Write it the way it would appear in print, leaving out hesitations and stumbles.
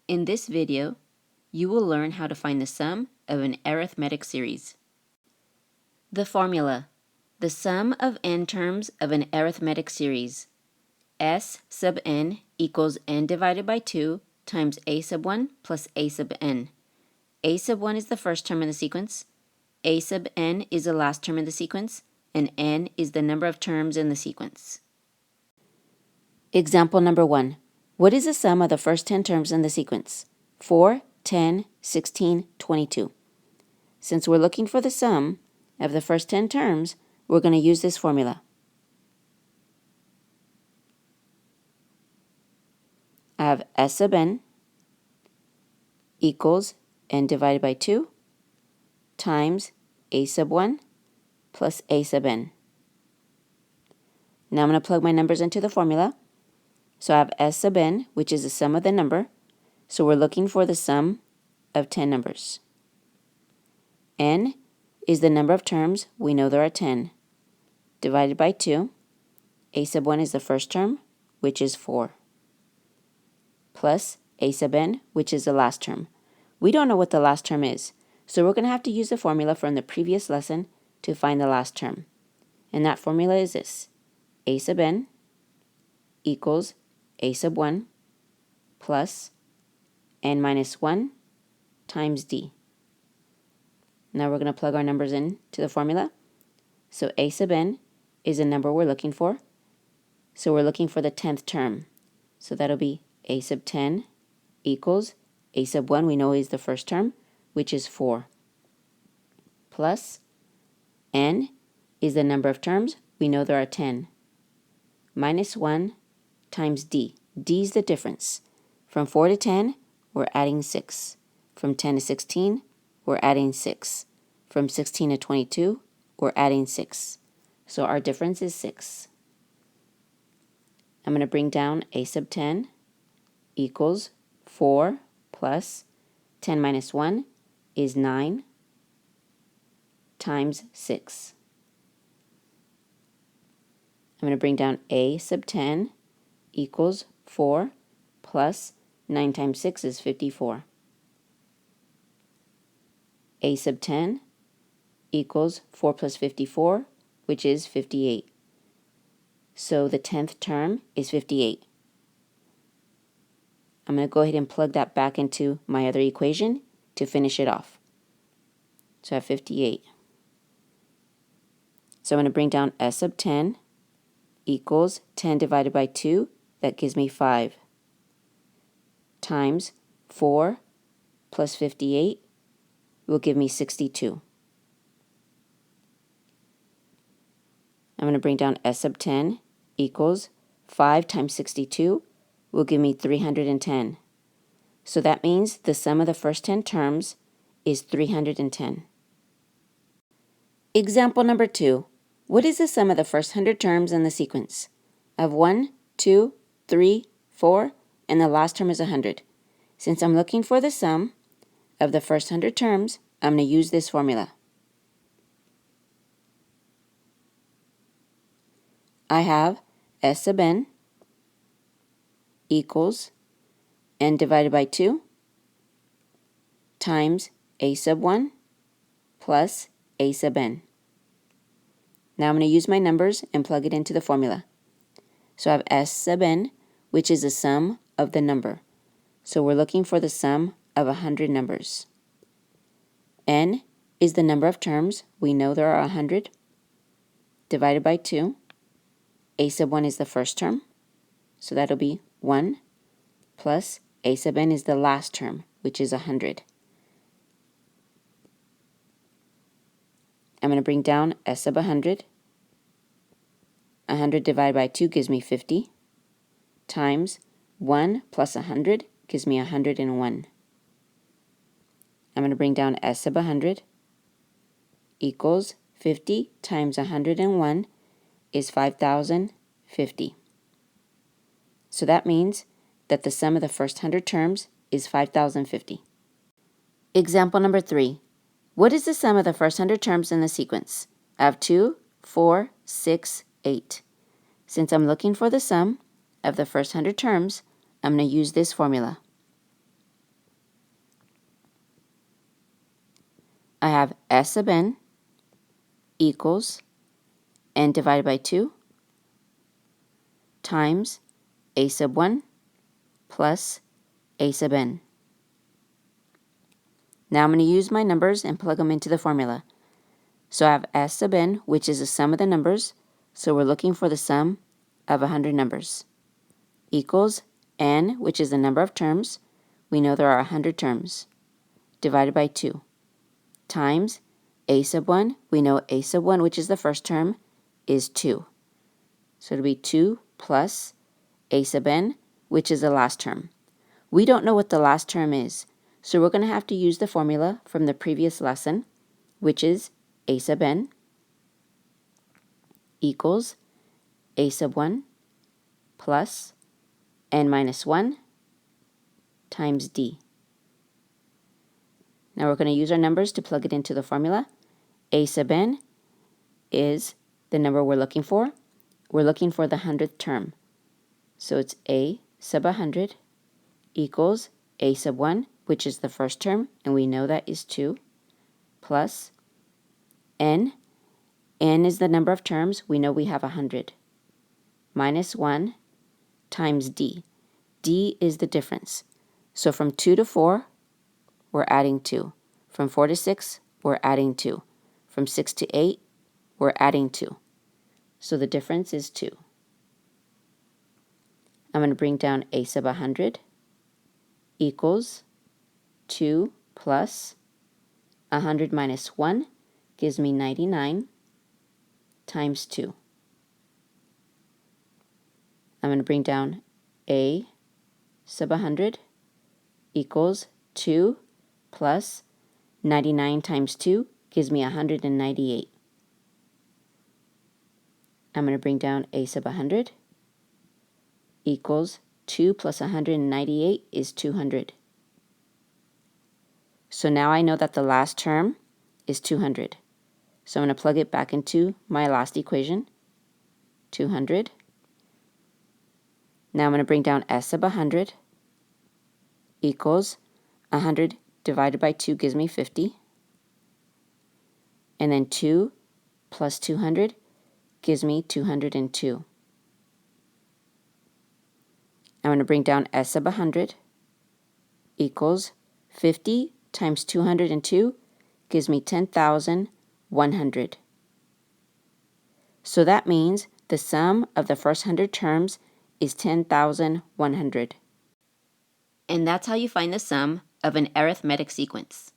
In this video, you will learn how to find the sum of an arithmetic series. The formula: the sum of n terms of an arithmetic series. S sub n equals n divided by 2 times a sub 1 plus a sub n. A sub 1 is the first term in the sequence, a sub n is the last term in the sequence, and n is the number of terms in the sequence. Example number 1. What is the sum of the first 10 terms in the sequence? 4, 10, 16, 22. Since we're looking for the sum of the first 10 terms, we're going to use this formula. I have S sub n equals n divided by 2 times a sub 1 plus a sub n. Now I'm going to plug my numbers into the formula. So I have S sub n, which is the sum of the number. So we're looking for the sum of 10 numbers. N is the number of terms. We know there are 10. Divided by 2. A sub 1 is the first term, which is 4. Plus a sub n, which is the last term. We don't know what the last term is, so we're going to have to use the formula from the previous lesson to find the last term. And that formula is this: a sub n equals a sub 1 plus n minus 1 times d. Now we're going to plug our numbers in to the formula. So a sub n is the number we're looking for. So we're looking for the 10th term. So that'll be a sub 10 equals a sub 1, we know is the first term, which is 4. Plus n is the number of terms. We know there are 10. Minus 1 times d. d is the difference. From 4 to 10, we're adding 6. From 10 to 16, we're adding 6. From 16 to 22, we're adding 6. So our difference is 6. I'm going to bring down a sub 10 equals 4 plus 10 minus 1 is 9 times 6. I'm going to bring down a sub 10 equals 4 plus 9 times 6 is 54. A sub 10 equals 4 plus 54, which is 58. So the 10th term is 58. I'm going to go ahead and plug that back into my other equation to finish it off. So I have 58. So I'm going to bring down S sub 10 equals 10 divided by 2, that gives me 5, times 4 plus 58 will give me 62. I'm going to bring down S sub 10 equals 5 times 62 will give me 310. So that means the sum of the first 10 terms is 310. Example number 2. What is the sum of the first 100 terms in the sequence? Of 1, 2, 3, 4, and the last term is 100. Since I'm looking for the sum of the first 100 terms, I'm going to use this formula. I have S sub n equals n divided by 2 times a sub 1 plus a sub n. Now I'm going to use my numbers and plug it into the formula. So I have S sub n, which is the sum of the number. So we're looking for the sum of 100 numbers. N is the number of terms. We know there are 100. Divided by 2. A sub 1 is the first term. So that'll be 1 plus a sub n is the last term, which is 100. I'm going to bring down S sub 100. 100 divided by 2 gives me 50, times 1 plus 100 gives me 101. I'm going to bring down S sub 100 equals 50 times 101 is 5,050. So that means that the sum of the first 100 terms is 5,050. Example number 3. What is the sum of the first 100 terms in the sequence? I have 2, 4, 6, 8. Since I'm looking for the sum of the first 100 terms, I'm going to use this formula. I have S sub n equals n divided by 2 times a sub 1 plus a sub n. Now I'm going to use my numbers and plug them into the formula. So I have S sub n, which is the sum of the numbers, so we're looking for the sum of 100 numbers, equals n, which is the number of terms, we know there are 100 terms, divided by 2, times a sub 1, we know a sub 1, which is the first term, is 2. So it'll be 2 plus a sub n, which is the last term. We don't know what the last term is, so we're going to have to use the formula from the previous lesson, which is a sub n equals a sub 1 plus n minus 1 times d. Now we're going to use our numbers to plug it into the formula. A sub n is the number we're looking for. We're looking for the 100th term. So it's a sub 100 equals a sub 1, which is the first term, and we know that is 2, plus n. N is the number of terms. We know we have 100. Minus 1 times d. D is the difference. So from 2 to 4, we're adding 2. From 4 to 6, we're adding 2. From 6 to 8, we're adding 2. So the difference is 2. I'm going to bring down a sub 100 equals 2 plus 100 minus 1 gives me 99 times 2. I'm going to bring down a sub 100 equals 2 plus 99 times 2 gives me 198. I'm going to bring down a sub 100 equals 2 plus 198 is 200. So now I know that the last term is 200. So I'm going to plug it back into my last equation, 200. Now I'm going to bring down S sub 100 equals 100 divided by 2 gives me 50. And then 2 plus 200 gives me 202. I'm going to bring down S sub 100 equals 50 times 202 gives me 10,100. So that means the sum of the first 100 terms is 10,100. And that's how you find the sum of an arithmetic sequence.